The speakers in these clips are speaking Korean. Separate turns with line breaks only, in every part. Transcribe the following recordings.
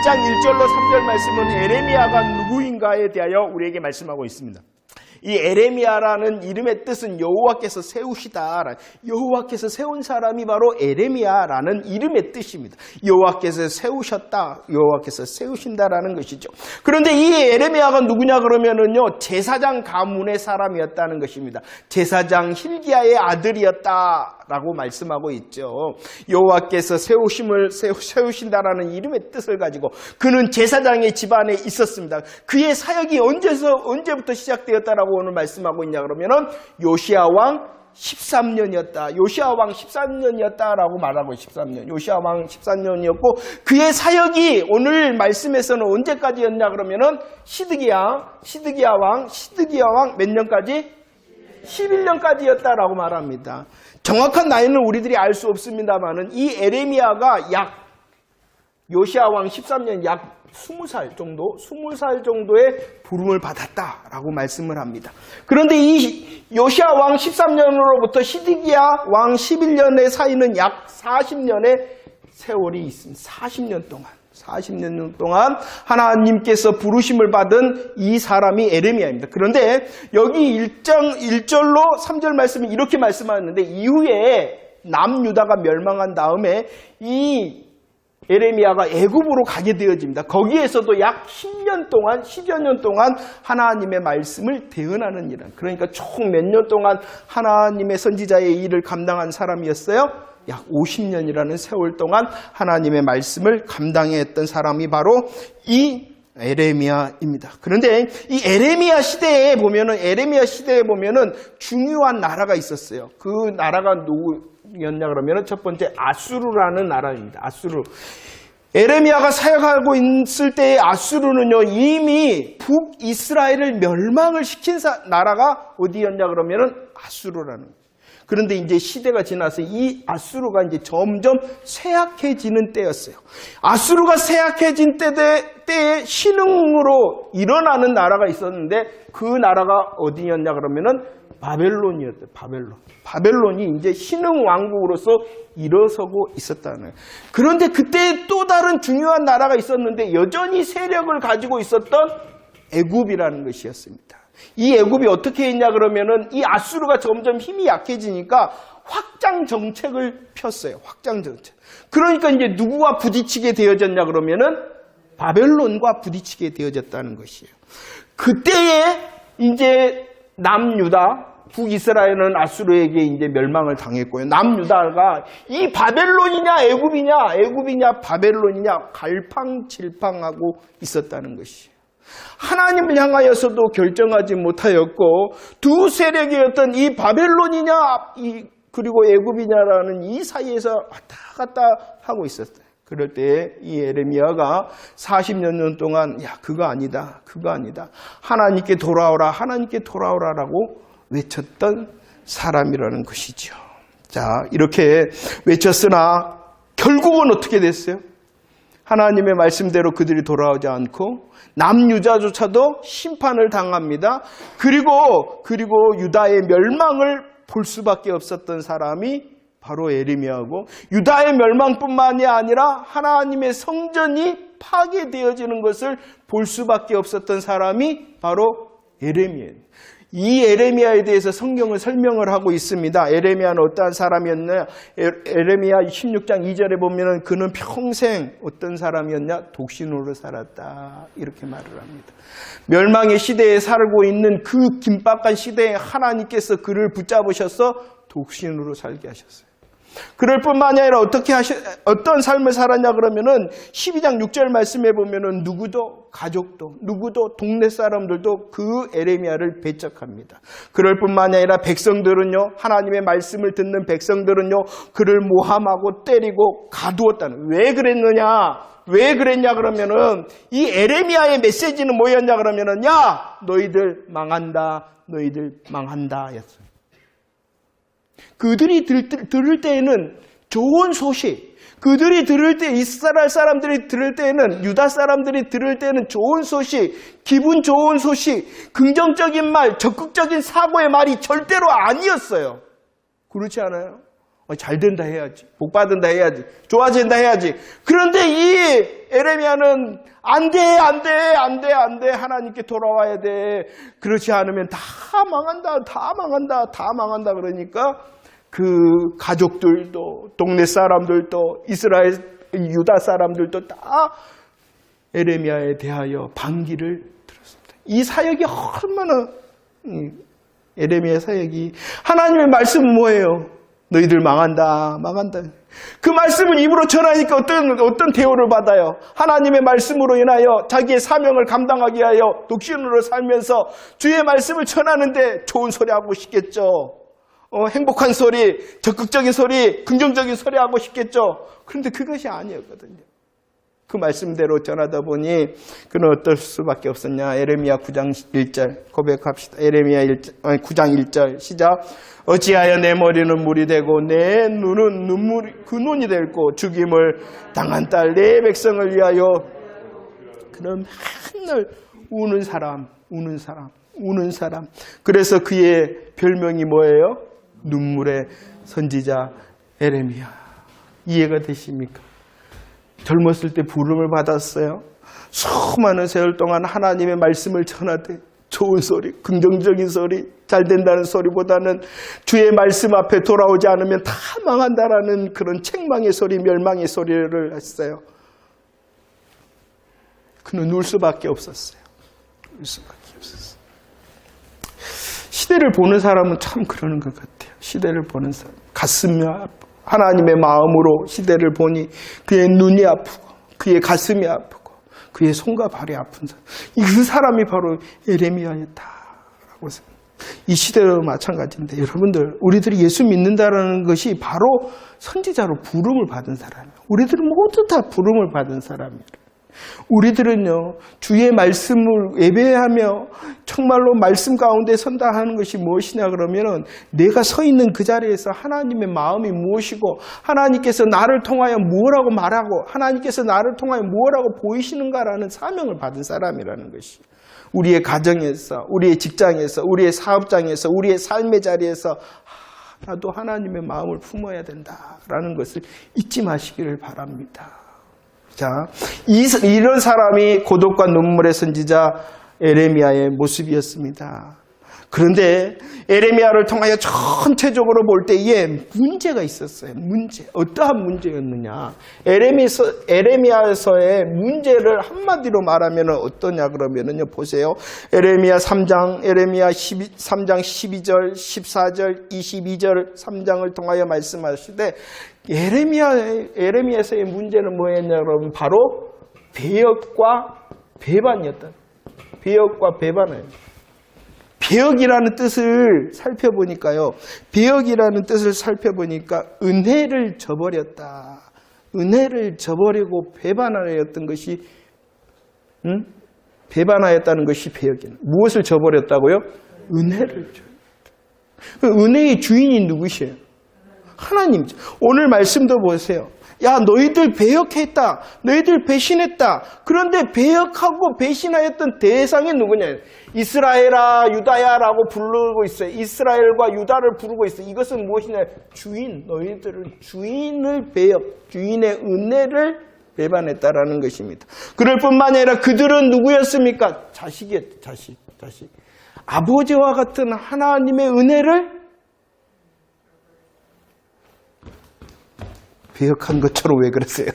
1장 1절로 3절 말씀은 에레미야가 누구인가에 대하여 우리에게 말씀하고 있습니다. 이 에레미야라는 이름의 뜻은 여호와께서 세우시다. 여호와께서 세운 사람이 바로 에레미야라는 이름의 뜻입니다. 여호와께서 세우셨다. 여호와께서 세우신다라는 것이죠. 그런데 이 에레미야가 누구냐 그러면은요, 제사장 가문의 사람이었다는 것입니다. 제사장 hil기야의 아들이었다라고 말씀하고 있죠. 여호와께서 세우신다라는 이름의 뜻을 가지고 그는 제사장의 집안에 있었습니다. 그의 사역이 언제부터 시작되었다라고 오늘 말씀하고 있냐 그러면은 요시야 왕 13년이었다. 요시야 왕 13년이었다라고 말하고 13년. 요시야 왕 13년이었고 그의 사역이 오늘 말씀에서는 언제까지였냐 그러면은 시드기야 왕 몇 년까지? 11년까지였다라고 말합니다. 정확한 나이는 우리들이 알 수 없습니다만은 이 에레미야가 요시야 왕 13년 약 20살 정도의 부름을 받았다라고 말씀을 합니다. 그런데 이 요시야 왕 13년으로부터 시드기야 왕 11년의 사이는 약 40년의 세월이 있습니다. 40년 동안 하나님께서 부르심을 받은 이 사람이 에레미야입니다. 그런데 여기 1절로 3절 말씀이 이렇게 말씀하는데 이후에 남유다가 멸망한 다음에 이 에레미야가 애굽으로 가게 되어집니다. 거기에서도 약 10여 년 동안 하나님의 말씀을 대언하는 일은, 그러니까 총 몇 년 동안 하나님의 선지자의 일을 감당한 사람이었어요? 약 50년이라는 세월 동안 하나님의 말씀을 감당했던 사람이 바로 이 에레미야입니다. 그런데 이 에레미야 시대에 보면은 중요한 나라가 있었어요. 그 나라가 누구였냐 그러면 첫 번째 아수르라는 나라입니다. 아수르. 에레미야가 사역하고 있을 때의 아수르는요, 이미 북이스라엘을 멸망을 시킨 나라가 어디였냐 그러면은 아수르라는 거예요. 그런데 이제 시대가 지나서 이 아수르가 이제 점점 쇠약해지는 때였어요. 아수르가 쇠약해진 때에 신흥으로 일어나는 나라가 있었는데 그 나라가 어디였냐 그러면은 바벨론이었대요. 바벨론이 이제 신흥 왕국으로서 일어서고 있었다는 거예요. 그런데 그때 또 다른 중요한 나라가 있었는데 여전히 세력을 가지고 있었던 애굽이라는 것이었습니다. 이 애굽이 어떻게 했냐 그러면은 이 아수르가 점점 힘이 약해지니까 확장 정책을 폈어요. 확장 정책. 그러니까 이제 누구와 부딪히게 되어졌냐 그러면은 바벨론과 부딪히게 되어졌다는 것이에요. 그때에 이제 남유다, 북이스라엘은 아수르에게 이제 멸망을 당했고요. 남유다가 이 바벨론이냐 애굽이냐 바벨론이냐 갈팡질팡하고 있었다는 것이에요. 하나님을 향하여서도 결정하지 못하였고 두 세력이었던 이 바벨론이냐 그리고 애굽이냐라는 이 사이에서 왔다 갔다 하고 있었어요. 그럴 때 이 에레미야가 40여 년 동안 그거 아니다 하나님께 돌아오라라고 외쳤던 사람이라는 것이죠. 자, 이렇게 외쳤으나 결국은 어떻게 됐어요? 하나님의 말씀대로 그들이 돌아오지 않고 남유다조차도 심판을 당합니다. 그리고 유다의 멸망을 볼 수밖에 없었던 사람이 바로 에레미야고, 유다의 멸망뿐만이 아니라 하나님의 성전이 파괴되어지는 것을 볼 수밖에 없었던 사람이 바로 에레미야입니다. 이 에레미야에 대해서 성경은 설명을 하고 있습니다. 에레미야는 어떠한 사람이었냐? 에레미야 16장 2절에 보면은 그는 평생 어떤 사람이었냐? 독신으로 살았다. 이렇게 말을 합니다. 멸망의 시대에 살고 있는 그 긴박한 시대에 하나님께서 그를 붙잡으셔서 독신으로 살게 하셨어요. 그럴 뿐만이 아니라 어떤 삶을 살았냐 그러면은 12장 6절 말씀에 보면은 가족도 동네 사람들도 그 에레미야를 배척합니다. 그럴 뿐만이 아니라 백성들은요, 하나님의 말씀을 듣는 백성들은요, 그를 모함하고 때리고 가두었다는. 왜 그랬냐 그러면은 이 에레미야의 메시지는 뭐였냐 그러면은 너희들 망한다 였어요. 그들이 들을 때에는 좋은 소식, 이스라엘 사람들이 들을 때에는, 유다 사람들이 들을 때에는 좋은 소식, 기분 좋은 소식, 긍정적인 말, 적극적인 사고의 말이 절대로 아니었어요. 그렇지 않아요? 잘 된다 해야지. 복 받는다 해야지. 좋아진다 해야지. 그런데 이 에레미야는 안 돼. 하나님께 돌아와야 돼. 그렇지 않으면 다 망한다. 그러니까 그 가족들도, 동네 사람들도, 이스라엘, 유다 사람들도 다 에레미야에 대하여 반기를 들었습니다. 이 사역이 얼마나, 에레미야 사역이, 하나님의 말씀은 뭐예요? 너희들 망한다. 그 말씀을 입으로 전하니까 어떤 대우를 받아요? 하나님의 말씀으로 인하여 자기의 사명을 감당하기 위하여 독신으로 살면서 주의 말씀을 전하는데 좋은 소리 하고 싶겠죠. 행복한 소리, 적극적인 소리, 긍정적인 소리 하고 싶겠죠. 그런데 그것이 아니었거든요. 그 말씀대로 전하다 보니 그는 어떨 수밖에 없었냐. 에레미야 9장 1절 고백합시다. 에레미야 9장 1절 시작. 어찌하여 내 머리는 물이 되고 내 눈은 눈이 되고 죽임을 당한 딸 내 백성을 위하여. 그는 맨날 우는 사람. 그래서 그의 별명이 뭐예요? 눈물의 선지자 에레미야. 이해가 되십니까? 젊었을 때 부름을 받았어요. 수많은 세월 동안 하나님의 말씀을 전하되 좋은 소리, 긍정적인 소리, 잘 된다는 소리보다는 주의 말씀 앞에 돌아오지 않으면 다 망한다라는 그런 책망의 소리, 멸망의 소리를 했어요. 그는 울 수밖에 없었어요. 시대를 보는 사람은 참 그러는 것 같아요. 시대를 보는 사람, 가슴이 아프고 하나님의 마음으로 시대를 보니 그의 눈이 아프고 그의 가슴이 아프고 그의 손과 발이 아픈 사람, 그 사람이 바로 에레미야였다라고 생각합니다. 이 시대도 마찬가지인데 여러분들, 우리들이 예수 믿는다라는 것이 바로 선지자로 부름을 받은 사람이에요. 우리들은 모두 다 부름을 받은 사람이에요. 우리들은요, 주의 말씀을 예배하며 정말로 말씀 가운데 선다 하는 것이 무엇이냐 그러면은 내가 서 있는 그 자리에서 하나님의 마음이 무엇이고 하나님께서 나를 통하여 무엇라고 말하고 하나님께서 나를 통하여 무엇라고 보이시는가라는 사명을 받은 사람이라는 것이, 우리의 가정에서, 우리의 직장에서, 우리의 사업장에서, 우리의 삶의 자리에서 나도 하나님의 마음을 품어야 된다라는 것을 잊지 마시기를 바랍니다. 자, 이런 사람이 고독과 눈물의 선지자 에레미야의 모습이었습니다. 그런데 에레미야를 통하여 전체적으로 볼 때에 문제가 있었어요. 어떠한 문제였느냐? 에레미야서의 문제를 한마디로 말하면 어떠냐 그러면은요, 보세요. 에레미야 3장 12절, 14절, 22절 3장을 통하여 말씀하시되 에레미야서의 문제는 뭐였냐 그러면 바로 배역과 배반이었다. 배역과 배반이에요. 배역이라는 뜻을 살펴보니까요. 배역이라는 뜻을 살펴보니까 은혜를 저버렸다. 은혜를 저버리고 배반하였던 것이, 배반하였다는 것이 배역이에요. 무엇을 저버렸다고요? 은혜를 저버렸다. 은혜의 주인이 누구시에요? 하나님. 오늘 말씀도 보세요. 야, 너희들 배역했다. 너희들 배신했다. 그런데 배역하고 배신하였던 대상이 누구냐? 이스라엘아, 유다야라고 부르고 있어요. 이스라엘과 유다를 부르고 있어요. 이것은 무엇이냐? 주인. 너희들은 주인을 주인의 은혜를 배반했다라는 것입니다. 그럴 뿐만 아니라 그들은 누구였습니까? 자식이었다. 자식. 아버지와 같은 하나님의 은혜를 배역한 것처럼 왜 그러세요?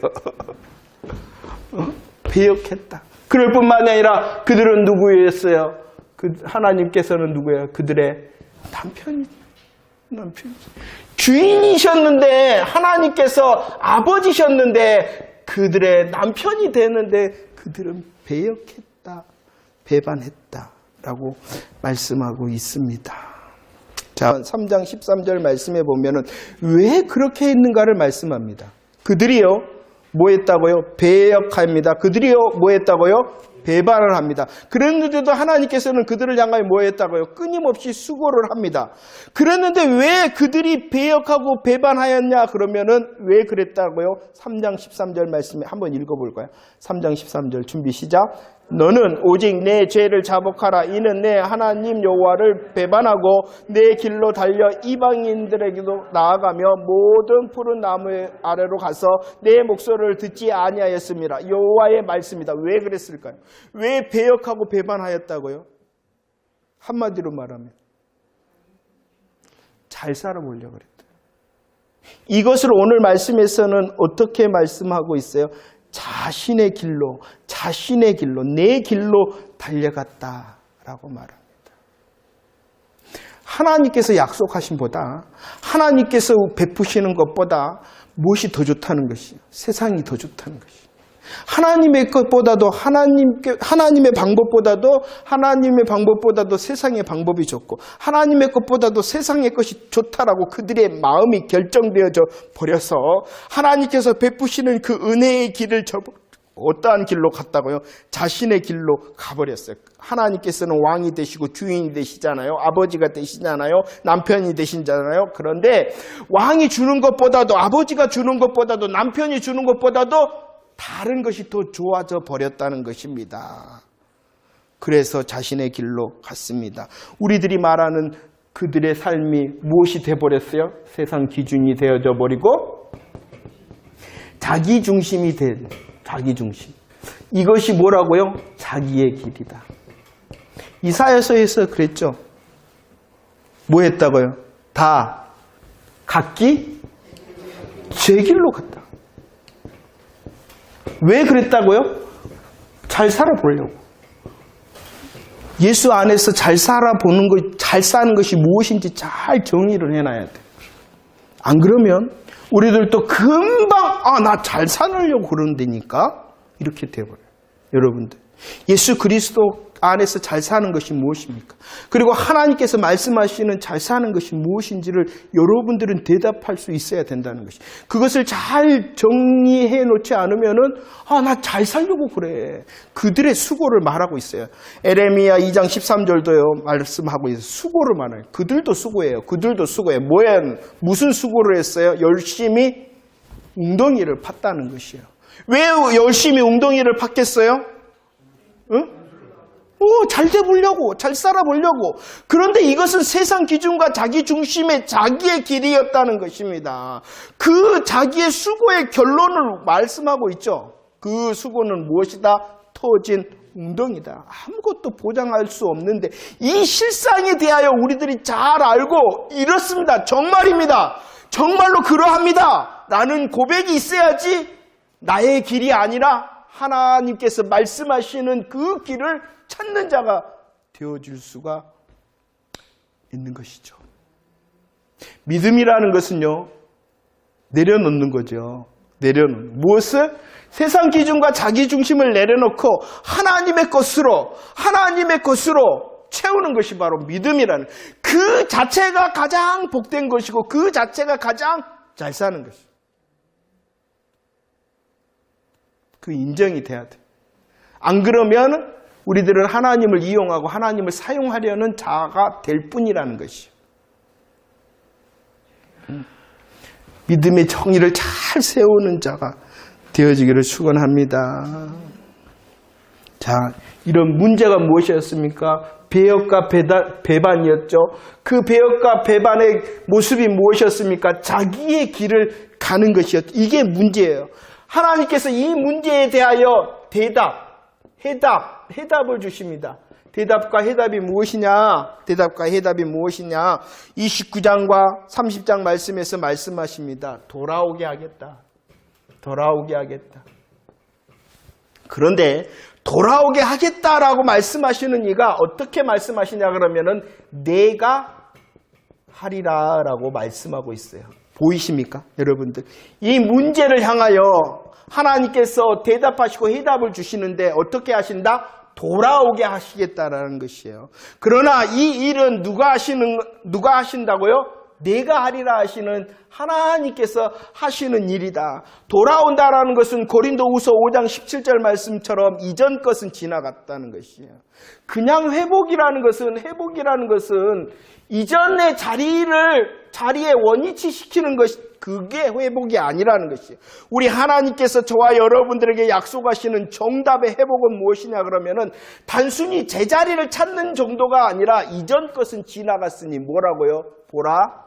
배역했다. 그럴 뿐만 아니라 그들은 누구였어요? 하나님께서는 누구예요? 그들의 남편이죠. 주인이셨는데, 하나님께서 아버지셨는데 그들의 남편이 되는데 그들은 배역했다, 배반했다라고 말씀하고 있습니다. 자, 3장 13절 말씀에 보면은 왜 그렇게 했는가를 말씀합니다. 그들이요, 뭐 했다고요? 배역합니다. 그들이요, 뭐 했다고요? 배반을 합니다. 그랬는데도 하나님께서는 그들을 향하여 뭐 했다고요? 끊임없이 수고를 합니다. 그랬는데 왜 그들이 배역하고 배반하였냐 그러면은 왜 그랬다고요? 3장 13절 말씀에 한번 읽어볼까요? 3장 13절 준비 시작. 너는 오직 내 죄를 자복하라. 이는 내 하나님 여호와를 배반하고 내 길로 달려 이방인들에게도 나아가며 모든 푸른 나무 아래로 가서 내 목소리를 듣지 아니하였습니다. 여호와의 말씀이다. 왜 그랬을까요? 왜 배역하고 배반하였다고요? 한마디로 말하면 잘 살아보려고 그랬다. 이것을 오늘 말씀에서는 어떻게 말씀하고 있어요? 자신의 길로 내 길로 달려갔다라고 말합니다. 하나님께서 약속하신 보다 하나님께서 베푸시는 것보다 무엇이 더 좋다는 것이요? 세상이 더 좋다는 것이요. 하나님의 것보다도 하나님의 방법보다도 세상의 방법이 좋고 하나님의 것보다도 세상의 것이 좋다라고 그들의 마음이 결정되어져 버려서 하나님께서 베푸시는 그 은혜의 길을 어떠한 길로 갔다고요? 자신의 길로 가버렸어요. 하나님께서는 왕이 되시고 주인이 되시잖아요. 아버지가 되시잖아요. 남편이 되시잖아요. 그런데 왕이 주는 것보다도 아버지가 주는 것보다도 남편이 주는 것보다도 다른 것이 더 좋아져 버렸다는 것입니다. 그래서 자신의 길로 갔습니다. 우리들이 말하는 그들의 삶이 무엇이 되어버렸어요? 세상 기준이 되어져 버리고 자기중심이 된 자기중심. 이것이 뭐라고요? 자기의 길이다. 이사야서에서 그랬죠. 뭐 했다고요? 다 각기 제 길로 갔다. 왜 그랬다고요? 잘 살아보려고. 예수 안에서 잘 살아보는 것, 잘 사는 것이 무엇인지 잘 정리를 해놔야 돼. 안 그러면 우리들도 금방 나 잘 살려고 그런다니까 이렇게 돼버려요. 여러분들, 예수 그리스도 안에서 잘 사는 것이 무엇입니까? 그리고 하나님께서 말씀하시는 잘 사는 것이 무엇인지를 여러분들은 대답할 수 있어야 된다는 것이. 그것을 잘 정리해 놓지 않으면은 나 잘 살려고 그래. 그들의 수고를 말하고 있어요. 에레미야 2장 13절도요 말씀하고 있어요. 수고를 말해요. 그들도 수고해요. 무슨 수고를 했어요? 열심히 웅덩이를 팠다는 것이에요. 왜 열심히 웅덩이를 팠겠어요? 응? 잘 돼보려고, 잘 살아보려고. 그런데 이것은 세상 기준과 자기 중심의 자기의 길이었다는 것입니다. 그 자기의 수고의 결론을 말씀하고 있죠. 그 수고는 무엇이다? 터진 웅덩이다. 아무것도 보장할 수 없는데 이 실상에 대하여 우리들이 잘 알고 이렇습니다. 정말입니다. 정말로 그러합니다. 라는 고백이 있어야지 나의 길이 아니라 하나님께서 말씀하시는 그 길을 찾는 자가 되어줄 수가 있는 것이죠. 믿음이라는 것은요, 내려놓는 거죠. 무엇을? 세상 기준과 자기 중심을 내려놓고 하나님의 것으로 채우는 것이 바로 믿음이라는, 그 자체가 가장 복된 것이고 그 자체가 가장 잘 사는 것이죠. 그 인정이 돼야 돼. 안 그러면 우리들은 하나님을 이용하고 하나님을 사용하려는 자가 될 뿐이라는 것이요. 믿음의 정의를 잘 세우는 자가 되어지기를 축원합니다. 자, 이런 문제가 무엇이었습니까? 배역과 배반이었죠. 그 배역과 배반의 모습이 무엇이었습니까? 자기의 길을 가는 것이었죠. 이게 문제예요. 하나님께서 이 문제에 대하여 해답을 주십니다. 대답과 해답이 무엇이냐? 29장과 30장 말씀에서 말씀하십니다. 돌아오게 하겠다. 그런데 돌아오게 하겠다라고 말씀하시는 이가 어떻게 말씀하시냐 그러면은 내가 하리라라고 말씀하고 있어요. 보이십니까? 여러분들. 이 문제를 향하여 하나님께서 대답하시고 해답을 주시는데 어떻게 하신다? 돌아오게 하시겠다라는 것이에요. 그러나 이 일은 누가 하신다고요? 내가 하리라 하시는 하나님께서 하시는 일이다. 돌아온다라는 것은 고린도후서 5장 17절 말씀처럼 이전 것은 지나갔다는 것이에요. 그냥 회복이라는 것은 이전의 자리에 원위치시키는 그게 회복이 아니라는 것이에요. 우리 하나님께서 저와 여러분들에게 약속하시는 정답의 회복은 무엇이냐 그러면은 단순히 제자리를 찾는 정도가 아니라 이전 것은 지나갔으니 뭐라고요? 보라,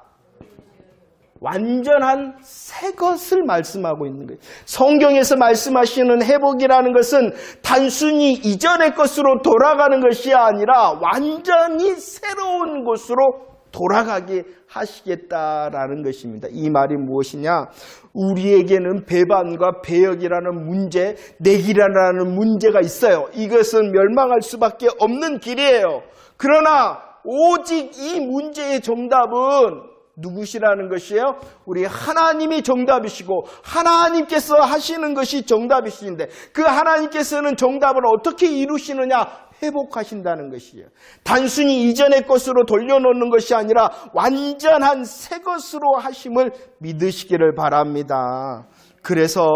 완전한 새 것을 말씀하고 있는 거예요. 성경에서 말씀하시는 회복이라는 것은 단순히 이전의 것으로 돌아가는 것이 아니라 완전히 새로운 것으로 돌아가게 하시겠다라는 것입니다. 이 말이 무엇이냐? 우리에게는 배반과 배역이라는 문제, 내기라는 문제가 있어요. 이것은 멸망할 수밖에 없는 길이에요. 그러나 오직 이 문제의 정답은 누구시라는 것이에요? 우리 하나님이 정답이시고 하나님께서 하시는 것이 정답이신데 그 하나님께서는 정답을 어떻게 이루시느냐? 회복하신다는 것이에요. 단순히 이전의 것으로 돌려놓는 것이 아니라 완전한 새 것으로 하심을 믿으시기를 바랍니다. 그래서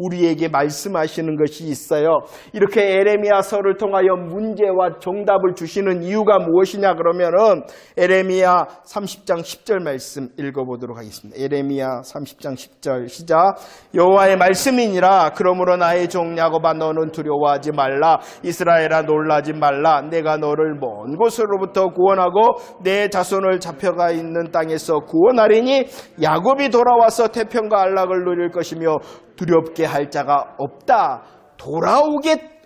우리에게 말씀하시는 것이 있어요. 이렇게 에레미야서를 통하여 문제와 정답을 주시는 이유가 무엇이냐 그러면은 에레미야 30장 10절 말씀 읽어보도록 하겠습니다. 에레미야 30장 10절 시작. 여호와의 말씀이니라. 그러므로 나의 종 야곱아 너는 두려워하지 말라. 이스라엘아 놀라지 말라. 내가 너를 먼 곳으로부터 구원하고 내 자손을 잡혀가 있는 땅에서 구원하리니 야곱이 돌아와서 태평과 안락을 누릴 것이며 두렵게 할 자가 없다.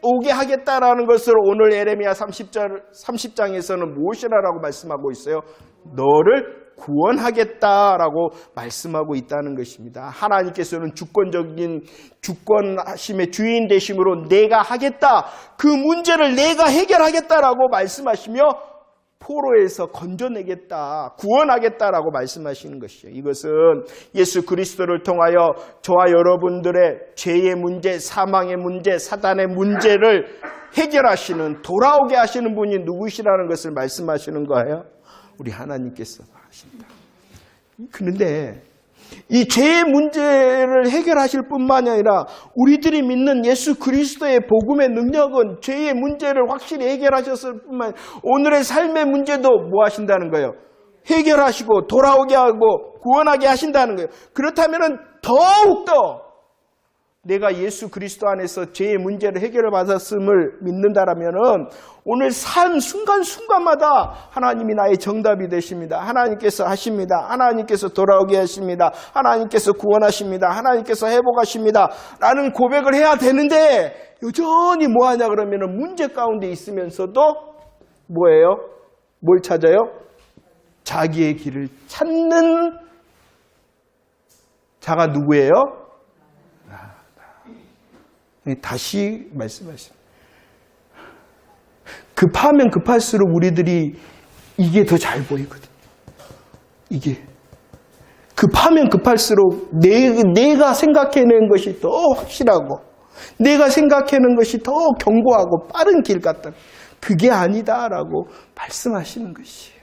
오게 하겠다라는 것을 오늘 에레미야 30장에서는 무엇이라고 말씀하고 있어요? 너를 구원하겠다라고 말씀하고 있다는 것입니다. 하나님께서는 주권하심의 주인 되심으로 내가 하겠다. 그 문제를 내가 해결하겠다라고 말씀하시며 포로에서 건져내겠다, 구원하겠다라고 말씀하시는 것이에요. 이것은 예수 그리스도를 통하여 저와 여러분들의 죄의 문제, 사망의 문제, 사단의 문제를 해결하시는, 돌아오게 하시는 분이 누구시라는 것을 말씀하시는 거예요. 우리 하나님께서 하신다. 그런데 이 죄의 문제를 해결하실 뿐만이 아니라 우리들이 믿는 예수 그리스도의 복음의 능력은 죄의 문제를 확실히 해결하셨을 뿐만 아니라 오늘의 삶의 문제도 뭐 하신다는 거예요? 해결하시고 돌아오게 하고 구원하게 하신다는 거예요. 그렇다면 더욱더 내가 예수 그리스도 안에서 죄의 문제를 해결을 받았음을 믿는다라면 오늘 삶 순간순간마다 하나님이 나의 정답이 되십니다. 하나님께서 하십니다. 하나님께서 돌아오게 하십니다. 하나님께서 구원하십니다. 하나님께서 회복하십니다. 라는 고백을 해야 되는데 여전히 뭐하냐 그러면 문제 가운데 있으면서도 뭐예요? 뭘 찾아요? 자기의 길을 찾는 자가 누구예요? 다시 말씀하십니다. 급하면 급할수록 우리들이 이게 더 잘 보이거든요. 이게 급하면 급할수록 내가 생각해낸 것이 더 확실하고 내가 생각해낸 것이 더 견고하고 빠른 길 같다. 그게 아니다라고 말씀하시는 것이에요.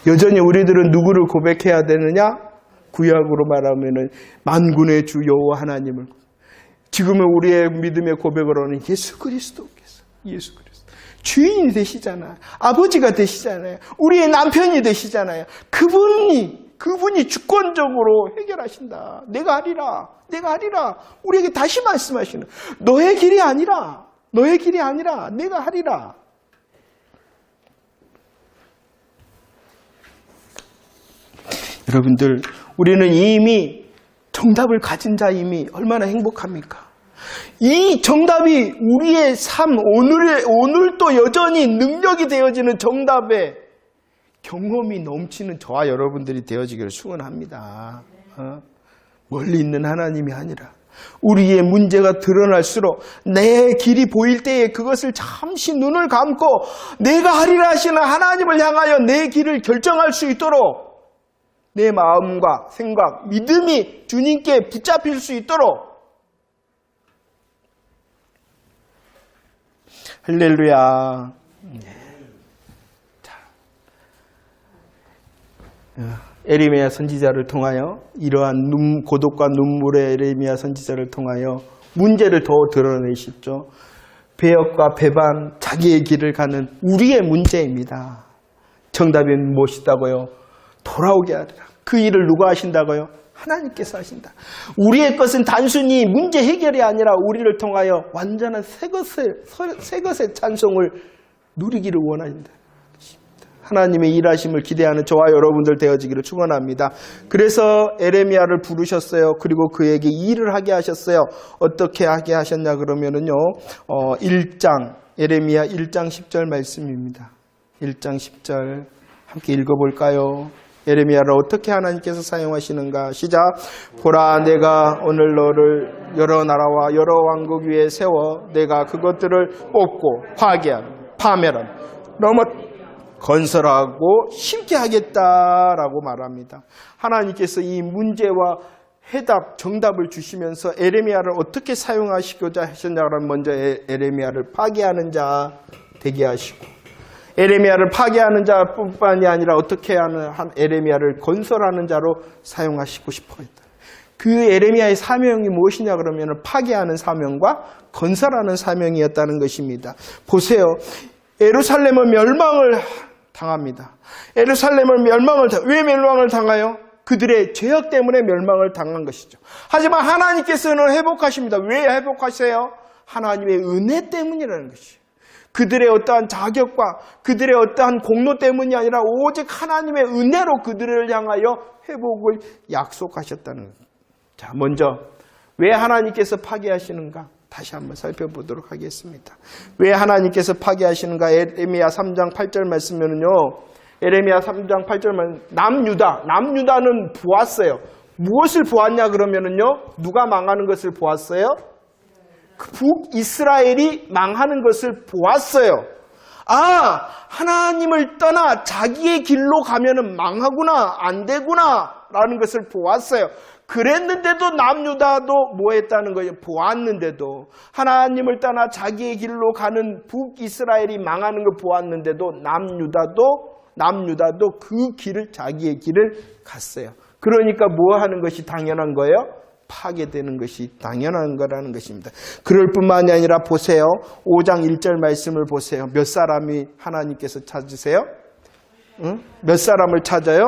여전히 우리들은 누구를 고백해야 되느냐? 구약으로 말하면은 만군의 주 여호와 하나님을, 지금은 우리의 믿음의 고백으로는 예수 그리스도께서, 예수 그리스도 주인이 되시잖아요. 아버지가 되시잖아요. 우리의 남편이 되시잖아요. 그분이 주권적으로 해결하신다. 내가 하리라. 우리에게 다시 말씀하시는, 너의 길이 아니라 내가 하리라. 여러분들, 우리는 이미 정답을 가진 자임이 얼마나 행복합니까? 이 정답이 우리의 삶, 오늘도 여전히 능력이 되어지는 정답의 경험이 넘치는 저와 여러분들이 되어지기를 축원합니다. 멀리 있는 하나님이 아니라 우리의 문제가 드러날수록 내 길이 보일 때에 그것을 잠시 눈을 감고 내가 하리라 하시는 하나님을 향하여 내 길을 결정할 수 있도록 내 마음과 생각, 믿음이 주님께 붙잡힐 수 있도록. 할렐루야. 자, 에레미야 선지자를 통하여 이러한 고독과 눈물의 에레미야 선지자를 통하여 문제를 더 드러내시죠. 배역과 배반, 자기의 길을 가는 우리의 문제입니다. 정답은 무엇이다고요? 돌아오게 하리라. 그 일을 누가 하신다고요? 하나님께서 하신다. 우리의 것은 단순히 문제 해결이 아니라 우리를 통하여 완전한 새 것의 찬송을 누리기를 원합니다. 하나님의 일하심을 기대하는 저와 여러분들 되어지기를 축원합니다. 그래서 에레미야를 부르셨어요. 그리고 그에게 일을 하게 하셨어요. 어떻게 하게 하셨냐 그러면은요. 1장 에레미야 1장 10절 말씀입니다. 1장 10절 함께 읽어볼까요? 에레미야를 어떻게 하나님께서 사용하시는가? 시작. 보라, 내가 오늘 너를 여러 나라와 여러 왕국 위에 세워 내가 그것들을 뽑고 파괴함, 파멸함, 건설하고 심게 하겠다라고 말합니다. 하나님께서 이 문제와 해답, 정답을 주시면서 에레미야를 어떻게 사용하시고자 하셨냐 그러면 먼저 에레미야를 파괴하는 자 되게 하시고, 에레미야를 파괴하는 자뿐만이 아니라 어떻게 하는 한 에레미야를 건설하는 자로 사용하시고 싶어 했다. 그 에레미야의 사명이 무엇이냐 그러면 파괴하는 사명과 건설하는 사명이었다는 것입니다. 보세요. 예루살렘은 멸망을 당합니다. 예루살렘은 왜 멸망을 당해요? 그들의 죄악 때문에 멸망을 당한 것이죠. 하지만 하나님께서는 회복하십니다. 왜 회복하세요? 하나님의 은혜 때문이라는 것이에요. 그들의 어떠한 자격과 그들의 어떠한 공로 때문이 아니라 오직 하나님의 은혜로 그들을 향하여 회복을 약속하셨다는 거예요. 자, 먼저 왜 하나님께서 파괴하시는가? 다시 한번 살펴보도록 하겠습니다. 왜 하나님께서 파괴하시는가? 에레미야 3장 8절 말씀면은요. 에레미야 3장 8절 말씀 남유다는 보았어요. 무엇을 보았냐 그러면은요. 누가 망하는 것을 보았어요? 북이스라엘이 망하는 것을 보았어요. 아, 하나님을 떠나 자기의 길로 가면은 망하구나, 안 되구나 라는 것을 보았어요. 그랬는데도 남유다도 뭐 했다는 거예요? 보았는데도 하나님을 떠나 자기의 길로 가는 북이스라엘이 망하는 걸 보았는데도 남유다도 그 길을, 자기의 길을 갔어요. 그러니까 뭐 하는 것이 당연한 거예요? 파괴되는 것이 당연한 거라는 것입니다. 그럴 뿐만이 아니라 보세요. 5장 1절 말씀을 보세요. 몇 사람이 하나님께서 찾으세요? 몇 사람을 찾아요?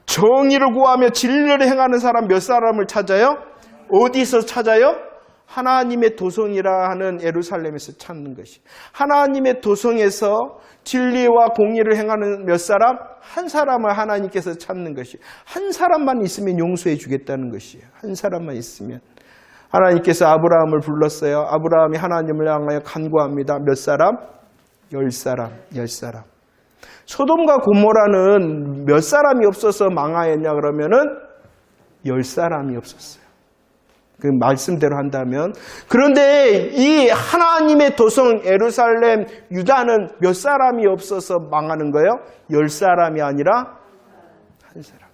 정의를 구하며 진리를 행하는 사람 몇 사람을 찾아요? 어디서 찾아요? 하나님의 도성이라 하는 예루살렘에서 찾는 것이. 하나님의 도성에서 진리와 공의를 행하는 몇 사람? 한 사람을 하나님께서 찾는 것이. 한 사람만 있으면 용서해 주겠다는 것이에요. 한 사람만 있으면. 하나님께서 아브라함을 불렀어요. 아브라함이 하나님을 향하여 간구합니다. 몇 사람? 10사람. 소돔과 고모라는 몇 사람이 없어서 망하였냐 그러면은 10사람이 없었어요. 그 말씀대로 한다면. 그런데 이 하나님의 도성 예루살렘 유다는 몇 사람이 없어서 망하는 거예요? 10사람이 아니라 한 사람.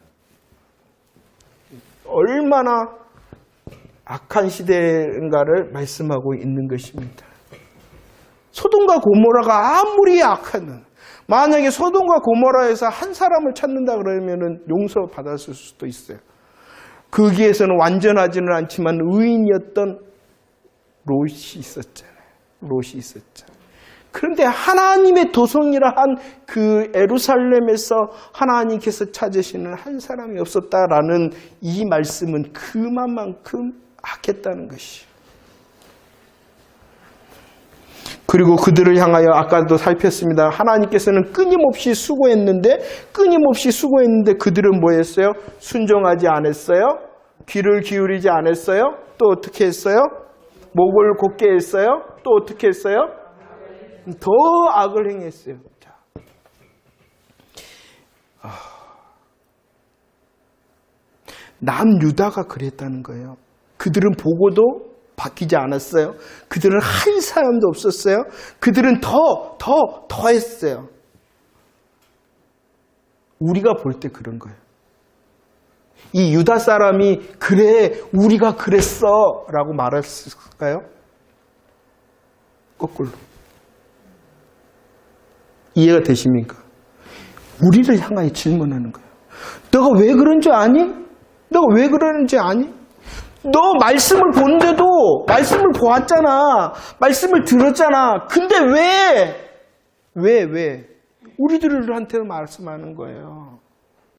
얼마나 악한 시대인가를 말씀하고 있는 것입니다. 소돔과 고모라가 아무리 악한, 만약에 소돔과 고모라에서 한 사람을 찾는다 그러면은 용서받았을 수도 있어요. 거기에서는 완전하지는 않지만 의인이었던 롯이 있었잖아요. 그런데 하나님의 도성이라 한 그 예루살렘에서 하나님께서 찾으시는 한 사람이 없었다라는 이 말씀은 그만큼 악했다는 것이에요. 그리고 그들을 향하여 아까도 살폈습니다. 하나님께서는 끊임없이 수고했는데 그들은 뭐 했어요? 순종하지 않았어요? 귀를 기울이지 않았어요? 또 어떻게 했어요? 목을 곧게 했어요? 또 어떻게 했어요? 더 악을 행했어요. 자. 남유다가 그랬다는 거예요. 그들은 보고도 바뀌지 않았어요. 그들은 한 사람도 없었어요. 그들은 더 했어요. 우리가 볼 때 그런 거예요. 이 유다 사람이 그래, 우리가 그랬어 라고 말했을까요? 거꾸로. 이해가 되십니까? 우리를 향하여 질문하는 거예요. 너가 왜 그런 줄 아니? 너가 왜 그러는지 아니? 너 말씀을 보는데도 말씀을 보았잖아. 말씀을 들었잖아. 근데 왜? 우리들한테 말씀하는 거예요.